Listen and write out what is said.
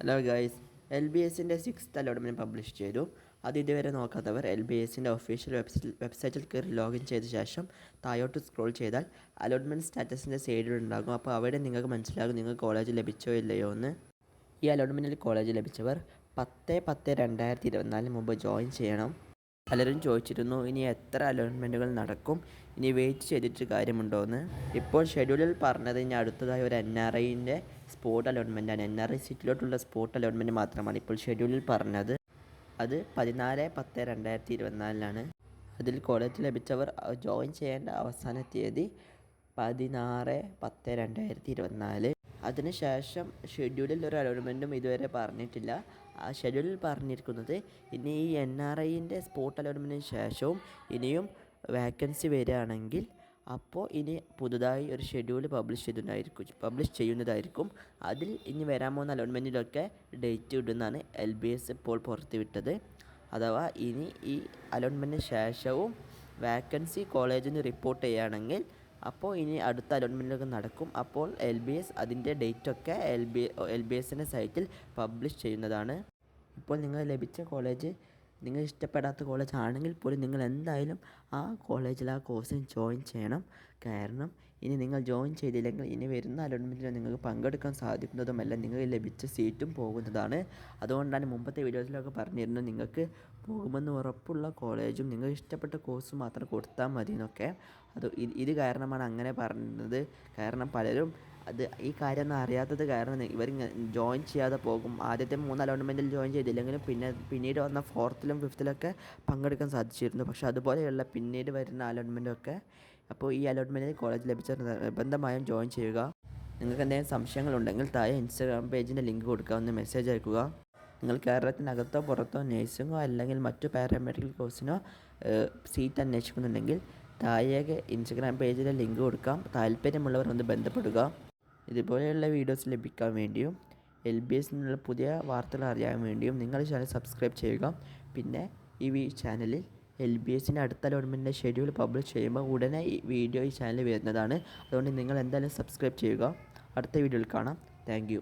Hello guys, L B എസിൻ്റെ sixth allotment publish ചെയ്തു. അത് ഇതുവരെ നോക്കാത്തവർ എൽ ബി എസിൻ്റെ ഒഫീഷ്യൽ വെബ്സൈറ്റിൽ കയറി ലോഗിൻ ചെയ്ത ശേഷം താഴോട്ട് സ്ക്രോൾ ചെയ്താൽ അലോട്ട്മെൻറ്റ് സ്റ്റാറ്റസിൻ്റെ സൈഡിലുണ്ടാകും. അപ്പോൾ അവിടെ നിങ്ങൾക്ക് മനസ്സിലാകും നിങ്ങൾക്ക് കോളേജ് ലഭിച്ചോ ഇല്ലയോ എന്ന്. ഈ അലോട്ട്മെൻറ്റിൽ കോളേജ് ലഭിച്ചവർ 10/10/2024 മുമ്പ് ജോയിൻ ചെയ്യണം. പലരും ചോദിച്ചിരുന്നു ഇനി എത്ര അലോട്ട്മെൻറ്റുകൾ നടക്കും, ഇനി വെയിറ്റ് ചെയ്തിട്ട് കാര്യമുണ്ടോ എന്ന്. ഇപ്പോൾ ഷെഡ്യൂളിൽ പറഞ്ഞത് ഇനി അടുത്തതായി ഒരു NRIൻ്റെ സ്പോട്ട് അലോട്ട്മെൻറ്റാണ്. NRI സീറ്റിലോട്ടുള്ള സ്പോട്ട് അലോട്ട്മെൻറ്റ് മാത്രമാണ് ഇപ്പോൾ ഷെഡ്യൂളിൽ പറഞ്ഞത്. അത് 14/10/2024 അതിൽ കോളേജ് ലഭിച്ചവർ ജോയിൻ ചെയ്യേണ്ട അവസാന തീയതി 16/10/2024. അതിനുശേഷം ഷെഡ്യൂളിൽ ഒരു അലോട്ട്മെൻറ്റും ഇതുവരെ പറഞ്ഞിട്ടില്ല. ആ ഷെഡ്യൂളിൽ പറഞ്ഞിരിക്കുന്നത് ഇനി ഈ NRIൻ്റെ സ്പോട്ട് അലോട്ട്മെൻറ്റിന് ശേഷവും ഇനിയും വാക്കൻസി വരികയാണെങ്കിൽ അപ്പോൾ ഇനി പുതുതായി ഒരു ഷെഡ്യൂൾ പബ്ലിഷ് ചെയ്യുന്നതായിരിക്കും. അതിൽ ഇനി വരാൻ പോകുന്ന അലോട്ട്മെൻറ്റിലൊക്കെ ഡേറ്റ് ഇടുന്നതാണ് LBS ഇപ്പോൾ പുറത്തുവിട്ടത്. അഥവാ ഇനി ഈ അലോട്ട്മെൻറ്റിന് ശേഷവും വാക്കൻസി കോളേജിൽ നിന്ന് റിപ്പോർട്ട് ചെയ്യുകയാണെങ്കിൽ അപ്പോൾ ഇനി അടുത്ത അലോട്ട്മെൻറ്റൊക്കെ നടക്കും. അപ്പോൾ LBS അതിൻ്റെ ഡേറ്റൊക്കെ LBSൻ്റെ സൈറ്റിൽ പബ്ലിഷ് ചെയ്യുന്നതാണ്. ഇപ്പോൾ നിങ്ങൾ ലഭിച്ച കോളേജ് നിങ്ങൾ ഇഷ്ടപ്പെടാത്ത കോളേജ് ആണെങ്കിൽ പോലും നിങ്ങൾ എന്തായാലും ആ കോളേജിൽ ആ കോഴ്സിന് ജോയിൻ ചെയ്യണം. കാരണം ഇനി നിങ്ങൾ ജോയിൻ ചെയ്തില്ലെങ്കിൽ ഇനി വരുന്ന അലോട്ട്മെൻറ്റിൽ നിങ്ങൾക്ക് പങ്കെടുക്കാൻ സാധിക്കുന്നതുമല്ല, നിങ്ങൾക്ക് ലഭിച്ച സീറ്റും പോകുന്നതാണ്. അതുകൊണ്ടാണ് മുമ്പത്തെ വീഡിയോസിലൊക്കെ പറഞ്ഞിരുന്നത് നിങ്ങൾക്ക് പോകുമെന്ന് ഉറപ്പുള്ള കോളേജും നിങ്ങൾ ഇഷ്ടപ്പെട്ട കോഴ്സും മാത്രം കൊടുത്താൽ മതി എന്നൊക്കെ. ഇത് കാരണമാണ് അങ്ങനെ പറഞ്ഞത്. കാരണം പലരും ഈ കാര്യമൊന്നും അറിയാത്തത് കാരണം ഇവർ ജോയിൻ ചെയ്യാതെ പോകും. ആദ്യത്തെ 3 അലോട്ട്മെൻറ്റിൽ ജോയിൻ ചെയ്തില്ലെങ്കിലും പിന്നീട് വന്ന 4th-ലും 5th-ലൊക്കെ പങ്കെടുക്കാൻ സാധിച്ചിരുന്നു. പക്ഷേ അതുപോലെയുള്ള പിന്നീട് വരുന്ന അലോട്ട്മെൻറ്റൊക്കെ അപ്പോൾ ഈ അലോട്ട്മെൻറ്റിൽ കോളേജ് ലഭിച്ച നിർബന്ധമായും ജോയിൻ ചെയ്യുക. നിങ്ങൾക്ക് എന്തെങ്കിലും സംശയങ്ങളുണ്ടെങ്കിൽ താഴെ ഇൻസ്റ്റാഗ്രാം പേജിൻ്റെ ലിങ്ക് കൊടുക്കുക, ഒന്ന് മെസ്സേജ് അയക്കുക. നിങ്ങൾ കേരളത്തിനകത്തോ പുറത്തോ നേഴ്സിങ്ങോ അല്ലെങ്കിൽ മറ്റു പാരാമെഡിക്കൽ കോഴ്സിനോ സീറ്റ് അന്വേഷിക്കുന്നുണ്ടെങ്കിൽ താഴെ ഇൻസ്റ്റാഗ്രാം പേജിലെ ലിങ്ക് കൊടുക്കാം. താല്പര്യമുള്ളവർ ഒന്ന് ബന്ധപ്പെടുക. ഇതുപോലെയുള്ള വീഡിയോസ് ലഭിക്കാൻ വേണ്ടിയും LBS നിന്നുള്ള പുതിയ വാർത്തകൾ അറിയാൻ വേണ്ടിയും നിങ്ങൾ ചാനൽ സബ്സ്ക്രൈബ് ചെയ്യുക. പിന്നെ ഈ ചാനലിൽ LBSൻ്റെ അടുത്ത അലോട്ട്മെൻറ്റിൻ്റെ ഷെഡ്യൂൾ പബ്ലിഷ് ചെയ്യുമ്പോൾ ഉടനെ ഈ വീഡിയോ ഈ ചാനലിൽ വരുന്നതാണ്. അതുകൊണ്ട് നിങ്ങൾ എന്തായാലും സബ്സ്ക്രൈബ് ചെയ്യുക. അടുത്ത വീഡിയോയിൽ കാണാം. Thank you.